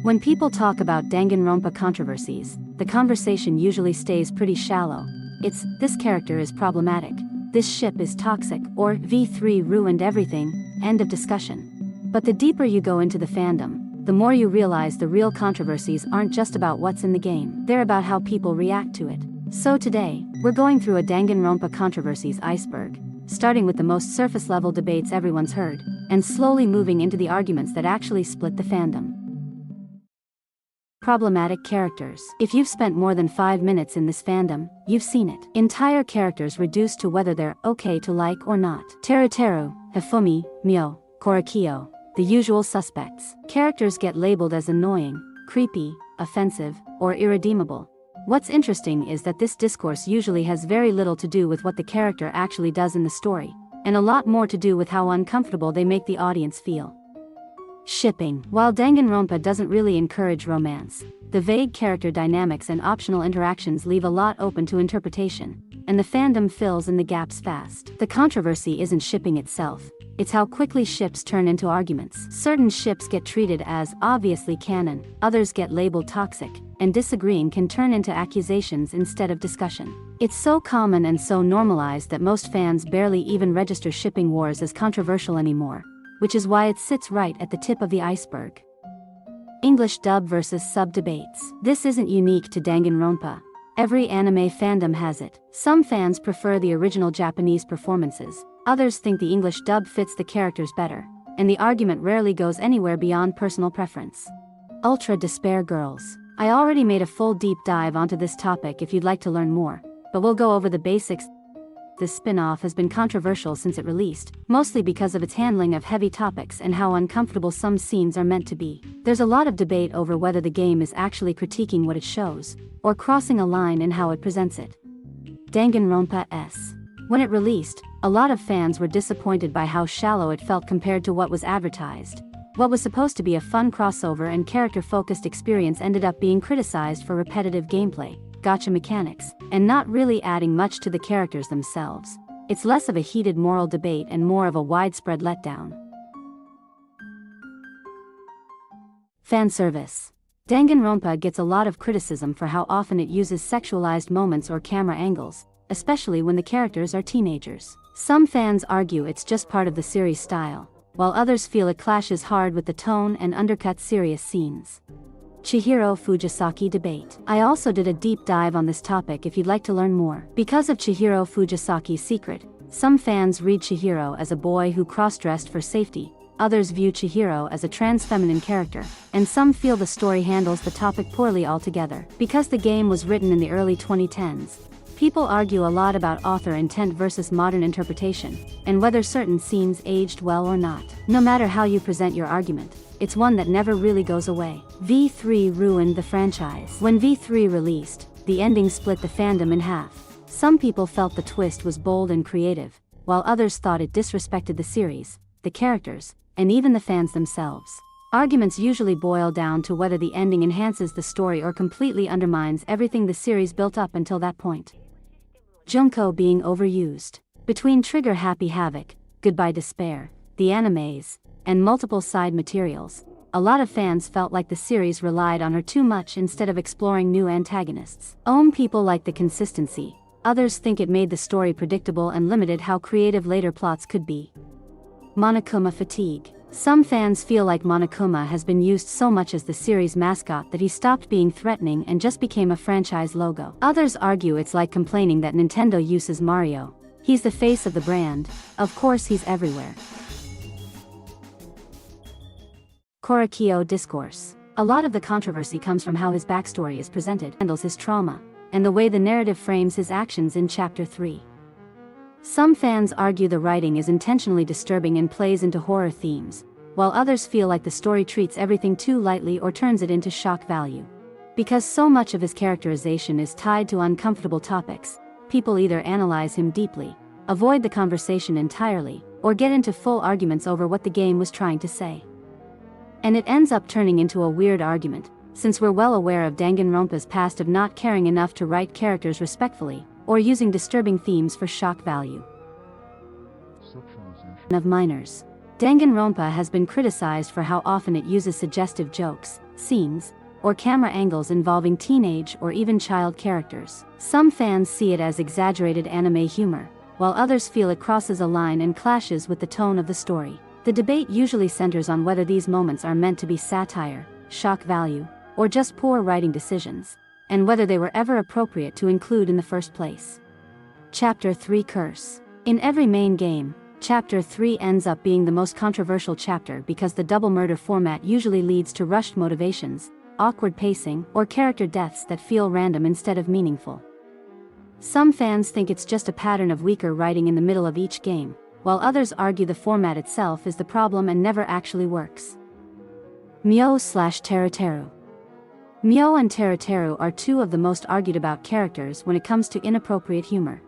When people talk about Danganronpa controversies, the conversation usually stays pretty shallow. It's, this character is problematic, this ship is toxic, or V3 ruined everything, end of discussion. But the deeper you go into the fandom, the more you realize the real controversies aren't just about what's in the game, they're about how people react to it. So today, we're going through a Danganronpa Controversies iceberg, starting with the most surface-level debates everyone's heard, and slowly moving into the arguments that actually split the fandom. Problematic characters. If you've spent more than 5 minutes in this fandom, you've seen it. Entire characters reduced to whether they're okay to like or not. Teruteru, Hifumi, Miu, Korekiyo, the usual suspects. Characters get labeled as annoying, creepy, offensive, or irredeemable. What's interesting is that this discourse usually has very little to do with what the character actually does in the story, and a lot more to do with how uncomfortable they make the audience feel. Shipping. While Danganronpa doesn't really encourage romance, the vague character dynamics and optional interactions leave a lot open to interpretation, and the fandom fills in the gaps fast. The controversy isn't shipping itself, it's how quickly ships turn into arguments. Certain ships get treated as obviously canon, others get labeled toxic, and disagreeing can turn into accusations instead of discussion. It's so common and so normalized that most fans barely even register shipping wars as controversial anymore, which is why it sits right at the tip of the iceberg. English dub versus sub debates. This isn't unique to Danganronpa. Every anime fandom has it. Some fans prefer the original Japanese performances, others think the English dub fits the characters better, and the argument rarely goes anywhere beyond personal preference. Ultra Despair Girls. I already made a full deep dive onto this topic if you'd like to learn more, but we'll go over the basics. This spin-off has been controversial since it released, mostly because of its handling of heavy topics and how uncomfortable some scenes are meant to be. There's a lot of debate over whether the game is actually critiquing what it shows, or crossing a line in how it presents it. Danganronpa S. When it released, a lot of fans were disappointed by how shallow it felt compared to what was advertised. What was supposed to be a fun crossover and character-focused experience ended up being criticized for repetitive gameplay, gacha mechanics, and not really adding much to the characters themselves. It's less of a heated moral debate and more of a widespread letdown. Fanservice. Danganronpa gets a lot of criticism for how often it uses sexualized moments or camera angles, especially when the characters are teenagers. Some fans argue it's just part of the series style, while others feel it clashes hard with the tone and undercuts serious scenes. Chihiro Fujisaki debate. I also did a deep dive on this topic if you'd like to learn more. Because of Chihiro Fujisaki's secret, some fans read Chihiro as a boy who cross-dressed for safety, others view Chihiro as a trans-feminine character, and some feel the story handles the topic poorly altogether. Because the game was written in the early 2010s, people argue a lot about author intent versus modern interpretation, and whether certain scenes aged well or not. No matter how you present your argument, it's one that never really goes away. V3 ruined the franchise. When V3 released, the ending split the fandom in half. Some people felt the twist was bold and creative, while others thought it disrespected the series, the characters, and even the fans themselves. Arguments usually boil down to whether the ending enhances the story or completely undermines everything the series built up until that point. Junko being overused. Between Trigger Happy Havoc, Goodbye Despair, the animes, and multiple side materials, a lot of fans felt like the series relied on her too much instead of exploring new antagonists. People like the consistency, others think it made the story predictable and limited how creative later plots could be. Monokuma fatigue. Some fans feel like Monokuma has been used so much as the series mascot that he stopped being threatening and just became a franchise logo. Others argue it's like complaining that Nintendo uses Mario. He's the face of the brand, of course he's everywhere. Korekiyo discourse. A lot of the controversy comes from how his backstory is presented, handles his trauma, and the way the narrative frames his actions in Chapter 3. Some fans argue the writing is intentionally disturbing and plays into horror themes, while others feel like the story treats everything too lightly or turns it into shock value. Because so much of his characterization is tied to uncomfortable topics, people either analyze him deeply, avoid the conversation entirely, or get into full arguments over what the game was trying to say. And it ends up turning into a weird argument, since we're well aware of Danganronpa's past of not caring enough to write characters respectfully, or using disturbing themes for shock value. Of minors. Danganronpa has been criticized for how often it uses suggestive jokes, scenes, or camera angles involving teenage or even child characters. Some fans see it as exaggerated anime humor, while others feel it crosses a line and clashes with the tone of the story. The debate usually centers on whether these moments are meant to be satire, shock value, or just poor writing decisions, and whether they were ever appropriate to include in the first place. Chapter 3 Curse. In every main game, Chapter 3 ends up being the most controversial chapter because the double murder format usually leads to rushed motivations, awkward pacing, or character deaths that feel random instead of meaningful. Some fans think it's just a pattern of weaker writing in the middle of each game, while others argue the format itself is the problem and never actually works. Miu/Teruteru. Miu and Teruteru are two of the most argued about characters when it comes to inappropriate humor.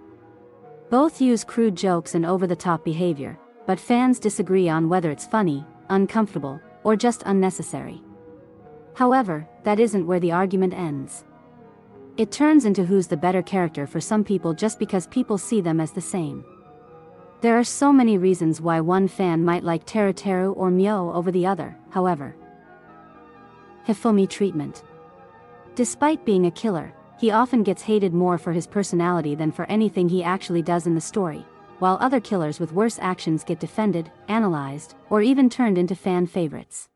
Both use crude jokes and over-the-top behavior, but fans disagree on whether it's funny, uncomfortable, or just unnecessary. However, that isn't where the argument ends. It turns into who's the better character for some people just because people see them as the same. There are so many reasons why one fan might like Teruteru or Miu over the other, however. Hifumi treatment. Despite being a killer, he often gets hated more for his personality than for anything he actually does in the story, while other killers with worse actions get defended, analyzed, or even turned into fan favorites.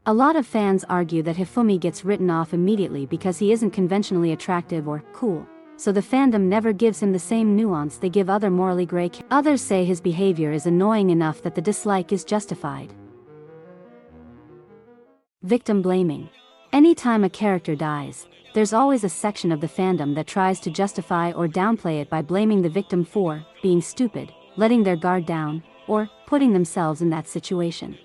A lot of fans argue that Hifumi gets written off immediately because he isn't conventionally attractive or cool, so the fandom never gives him the same nuance they give other morally gray characters. Others say his behavior is annoying enough that the dislike is justified. Victim blaming. Anytime a character dies, there's always a section of the fandom that tries to justify or downplay it by blaming the victim for being stupid, letting their guard down, or putting themselves in that situation.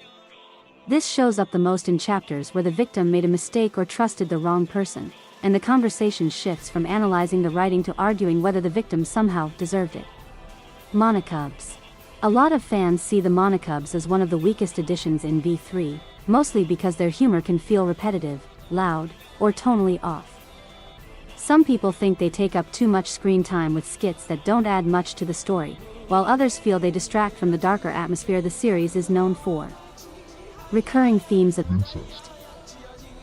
This shows up the most in chapters where the victim made a mistake or trusted the wrong person, and the conversation shifts from analyzing the writing to arguing whether the victim somehow deserved it. Monocubs. A lot of fans see the Monocubs as one of the weakest additions in V3, mostly because their humor can feel repetitive, loud, or tonally off. Some people think they take up too much screen time with skits that don't add much to the story, while others feel they distract from the darker atmosphere the series is known for. Recurring themes of incest.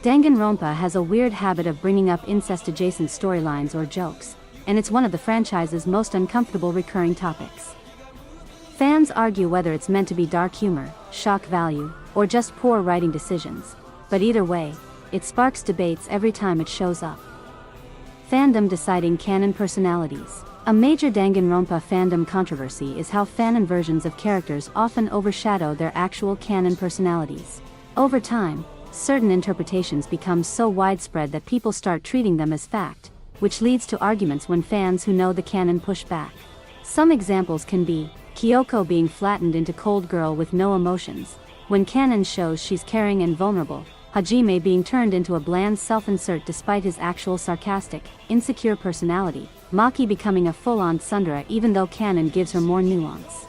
Danganronpa has a weird habit of bringing up incest-adjacent storylines or jokes, and it's one of the franchise's most uncomfortable recurring topics. Fans argue whether it's meant to be dark humor, shock value, or just poor writing decisions, but either way, it sparks debates every time it shows up. Fandom deciding canon personalities. A major Danganronpa fandom controversy is how fanon versions of characters often overshadow their actual canon personalities. Over time, certain interpretations become so widespread that people start treating them as fact, which leads to arguments when fans who know the canon push back. Some examples can be Kyoko being flattened into cold girl with no emotions, when canon shows she's caring and vulnerable, Hajime being turned into a bland self-insert despite his actual sarcastic, insecure personality, Maki becoming a full-on tsundere even though canon gives her more nuance.